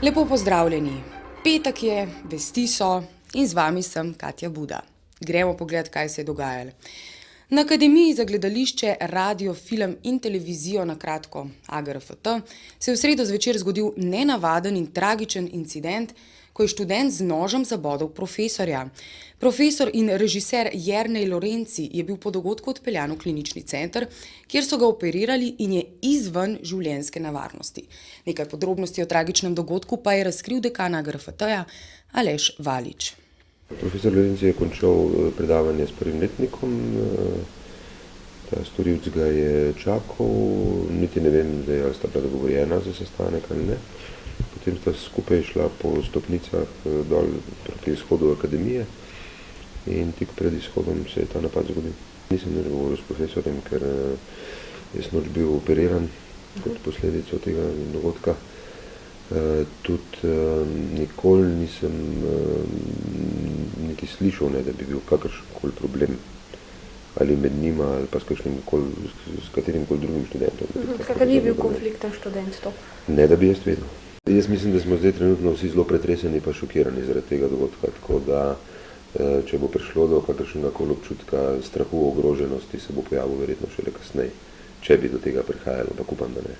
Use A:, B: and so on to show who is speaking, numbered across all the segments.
A: Lepo pozdravljeni. Petek je, vesti so in z vami sem Katja Buda. Gremo pogledat, kaj se je dogajalo. Na Akademiji za gledališče, radio, film in televizijo, na kratko AGRFT, se je v sredo zvečer zgodil nenavaden in tragičen incident, ko je študent z nožem zabodel profesorja. Profesor in režiser Jernej Lorenci je bil po dogodku odpeljan v klinični center, kjer so ga operirali in je izven življenjske nevarnosti. Nekaj podrobnosti o tragičnem dogodku pa je razkril dekan AGRFT-ja Aleš Valič.
B: Profesor Lorenci je končal predavanje s prvim letnikom, ta storilec ga je čakal, niti ne vem, ali sta bila dogovorjena za sestanek ali ne. Potem sta skupaj šla po stopnicah dol proti izhodu akademije in tik pred izhodom se je ta napad zgodil. Nisem govoril s profesorjem, ker je sinoč bil operiran kot posledico tega dogodka. Tudi nikoli nisem niti slišal, da bi bil kakršenkoli problem ali med njima ali pa s katerimkoli drugim študentom.
C: Kakor ni bil konflikten študentov?
B: Ne, da bi jaz vedel. Jaz mislim, da smo zdaj trenutno vsi zelo pretreseni pa šokirani zaradi tega dogodka, tako da če bo prišlo do kakršnegakoli občutka strahu, ogroženosti, se bo pojavil verjetno šele kasneje, če bi do tega prihajalo, ampak upam, da ne.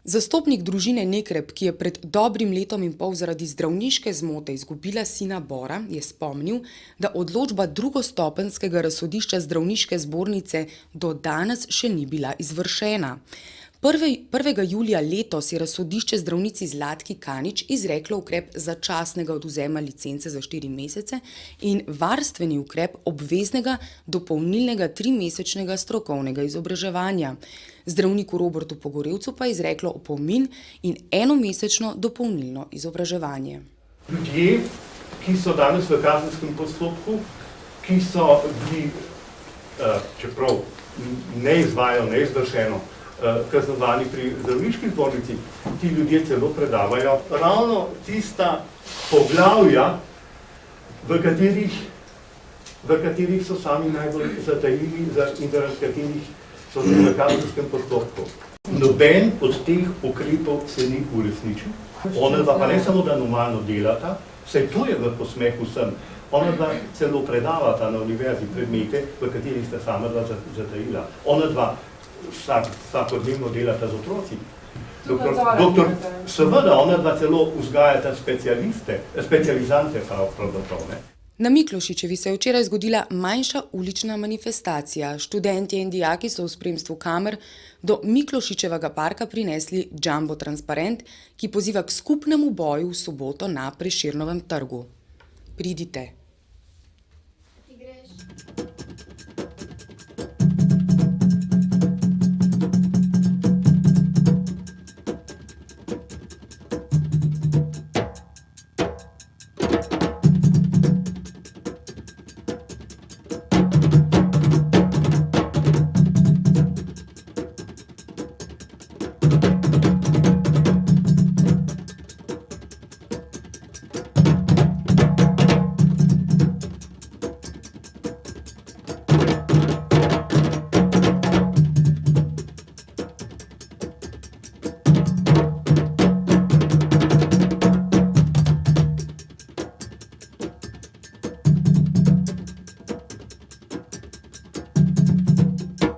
A: Zastopnik družine Nekrep, ki je pred dobrim letom in pol zaradi zdravniške zmote izgubila sina Bora, je spomnil, da odločba drugostopenjskega razsodišča zdravniške zbornice do danes še ni bila izvršena. 1. julija letos je razsodišče zdravnici Zlatki Kanič izreklo ukrep začasnega odvzema licence za 4 mesece in varstveni ukrep obveznega dopolnilnega 3-mesečnega strokovnega izobraževanja. Zdravniku Robertu Pogorevcu pa je izreklo opomin in 1-mesečno dopolnilno izobraževanje.
D: Ljudje, ki so danes v kazenskem postopku, ki so bili, čeprav ne izvajajo neizvršeno, kaznovani pri zdravniški zbornici, ti ljudje celo predavajo ravno tista poglavja, v katerih so sami najbolj zatajili in zaradi katerih so v kazenskem postopku. Noben od teh ukrepov se ni uresničil. Onadva pa ne samo, da normalno delata, vse to je v posmeh vsem. Onadva celo predavata na univerzi predmete, v katerih sta sama zatajila. Onadva vsakodnevno delata z otroci. Seveda, onadva celo vzgajata specializante pravzaprav, ne.
A: Na Miklošičevi se je včeraj zgodila manjša ulična manifestacija. Študentje in dijaki so v spremstvu kamer do Miklošičevega parka prinesli jumbo transparent, ki poziva k skupnemu boju v soboto na Prešernovem trgu. Pridite.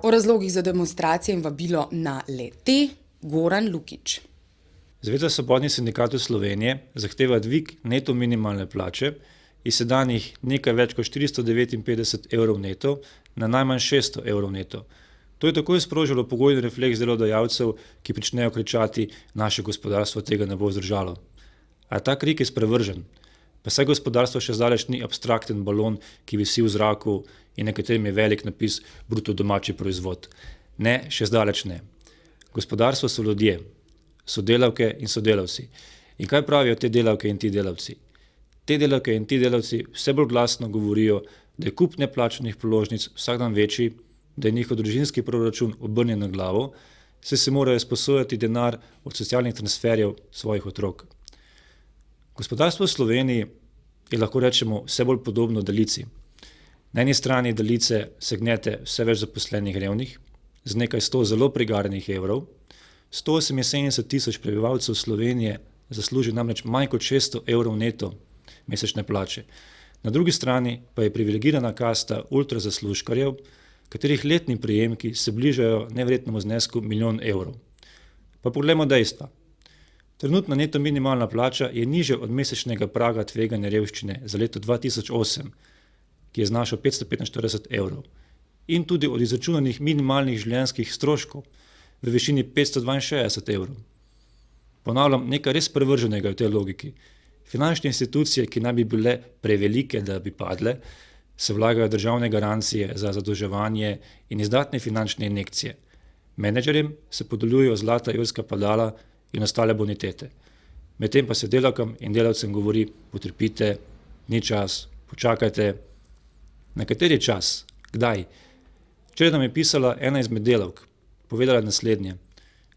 A: O razlogih za demonstracije in vabilo na le-te Goran Lukič.
E: Zveza svobodnih sindikatov Slovenije zahteva dvig neto minimalne plače iz sedanjih nekaj več kot 459 evrov neto na najmanj 600 evrov neto. To je takoj sprožilo pogojni refleks delodajalcev, ki pričnejo kričati, naše gospodarstvo tega ne bo zdržalo. A ta krik je sprevržen. Pa saj gospodarstvo še zdaleč ni abstrakten balon, ki visi v zraku in na katerem je velik napis bruto domači proizvod. Ne, še zdaleč ne. Gospodarstvo so ljudje, so delavke in sodelavci. In kaj pravijo te delavke in ti delavci? Te delavke in ti delavci vse bolj glasno govorijo, da je kup neplačanih položnic vsak dan večji, da je njihov družinski proračun obrnjen na glavo, saj se morajo sposojati denar od socialnih transferjev svojih otrok. Gospodarstvo v Sloveniji je, lahko rečemo, vse bolj podobno daljici. Na eni strani daljice se gnete vse več zaposlenih revnih, z nekaj 100 zelo prigarnih evrov, 178 tisoč prebivalcev Slovenije zasluži namreč manj kot 600 evrov neto mesečne plače. Na drugi strani pa je privilegirana kasta ultrazaslužkarjev, katerih letni prejemki se bližajo neverjetnemu znesku 1 milijon evrov. Pa poglejmo dejstva. Trenutna neto minimalna plača je nižja od mesečnega praga tveganja revščine za leto 2008, ki je znašal 545 evrov, in tudi od izračunanih minimalnih življenjskih stroškov v višini 562 evrov. Ponavljam, nekaj res prevrženega v tej logiki. Finančne institucije, ki naj bi bile prevelike, da bi padle, se vlagajo državne garancije za zadolževanje in izdatne finančne injekcije. Menedžerjem se podeljujejo zlata evrska padala in ostale bonitete. Medtem pa se delavkam in delavcem govori, potrpite, ni čas, počakajte. Na kateri čas? Kdaj? Včeraj nam je pisala ena izmed delavk, povedala naslednje.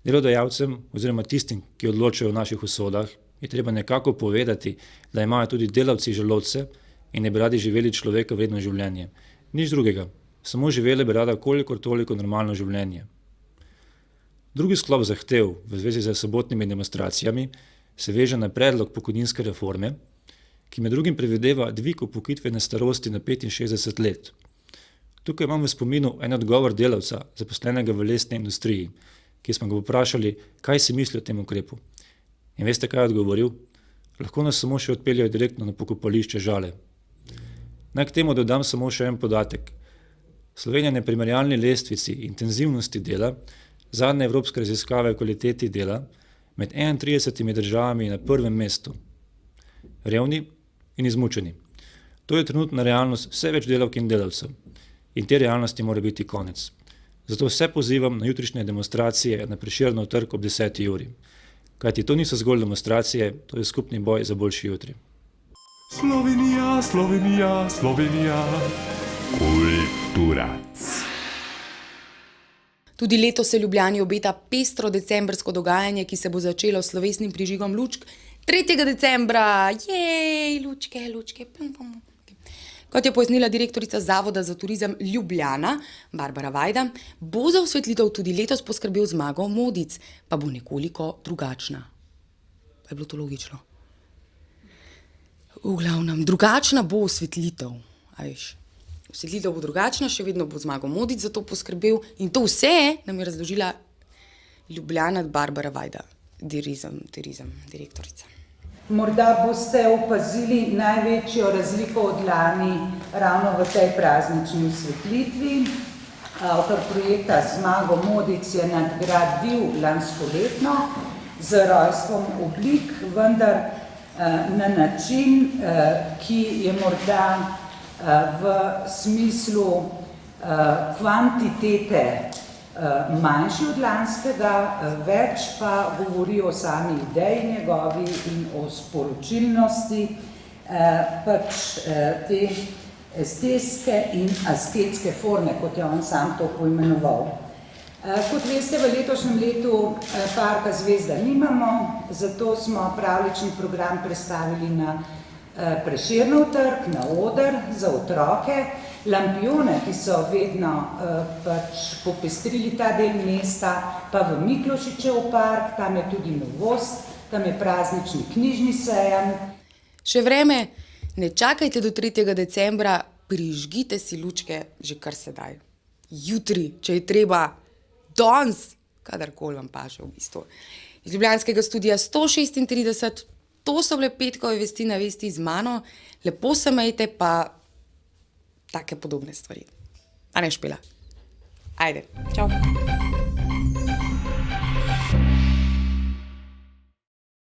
E: Delodajalcem oziroma tistim, ki odločajo o naših usodah, je treba nekako povedati, da imajo tudi delavci želodce in ne bi radi živeli človeka vredno življenje. Nič drugega, samo živeli bi rada kolikor toliko normalno življenje. Drugi sklop zahtev v zvezi z sobotnimi demonstracijami se veže na predlog pokojninske reforme, ki med drugim predvideva dvig upokojitvene starosti na 65 let. Tukaj imam v spominu en odgovor delavca, zaposlenega v lesni industriji, ki smo ga vprašali, kaj si misli o tem ukrepu. In veste, kaj je odgovoril? Lahko nas samo še odpeljajo direktno na pokopališče Žale. Naj k temu dodam samo še en podatek. Slovenija na primerjalni lestvici intenzivnosti dela, zadnje evropske raziskave o kvaliteti dela, med 31 državami na prvem mestu. Revni in izmučeni. To je trenutna realnost vse več delavk in delavcev. In te realnosti mora biti konec. Zato vse pozivam na jutrišnje demonstracije na Prešernov trg ob 10. uri. Kajti to niso zgolj demonstracije, to je skupni boj za boljši jutri.
F: Slovenija, Slovenija, Slovenija. Kulturac.
A: Tudi letos se Ljubljani obeta pestro decembrsko dogajanje, ki se bo začelo s slovesnim prižigom lučk 3. decembra. Jej, lučke, lučke, pum, pum. Kot je pojasnila direktorica Zavoda za turizem Ljubljana, Barbara Vajda, bo za osvetlitev tudi letos poskrbel Zmago Modic, pa bo nekoliko drugačna. Pa je bilo to logično? V glavnem, drugačna bo osvetlitev. Osvetlitev bo drugačna, še vedno bo Zmago Modic za to poskrbel in to vse nam je razložila Ljubljana Barbara Vajda, direktorica.
G: Morda boste opazili največjo razliko od lani ravno v tej praznični osvetlitvi. Avtor projekta Zmago Modic je nadgradil lanskoletno z rojstvom oblik, vendar na način, ki je morda v smislu kvantitete manjši od lanskega, več pa govori o sami ideji njegovi in o sporočilnosti te estetske in asketske forme, kot je on sam to poimenoval. Kot veste, v letošnjem letu parka Zvezda nimamo, zato smo pravljični program prestavili na Prešernov trg, na oder za otroke. Lampione, ki so vedno popestrili ta del mesta, pa v Miklošičev park, tam je tudi novost, tam je praznični knjižni sejem.
A: Še vreme, ne čakajte do 3. decembra, prižgite si lučke že kar sedaj. Jutri, če je treba, danes, kadarkoli vam paše v bistvu. Iz ljubljanskega studia 136, to so bile petkove vesti na vesti z mano, lepo se majte pa take podobne stvari. A ne, Špela? Ajde, čau.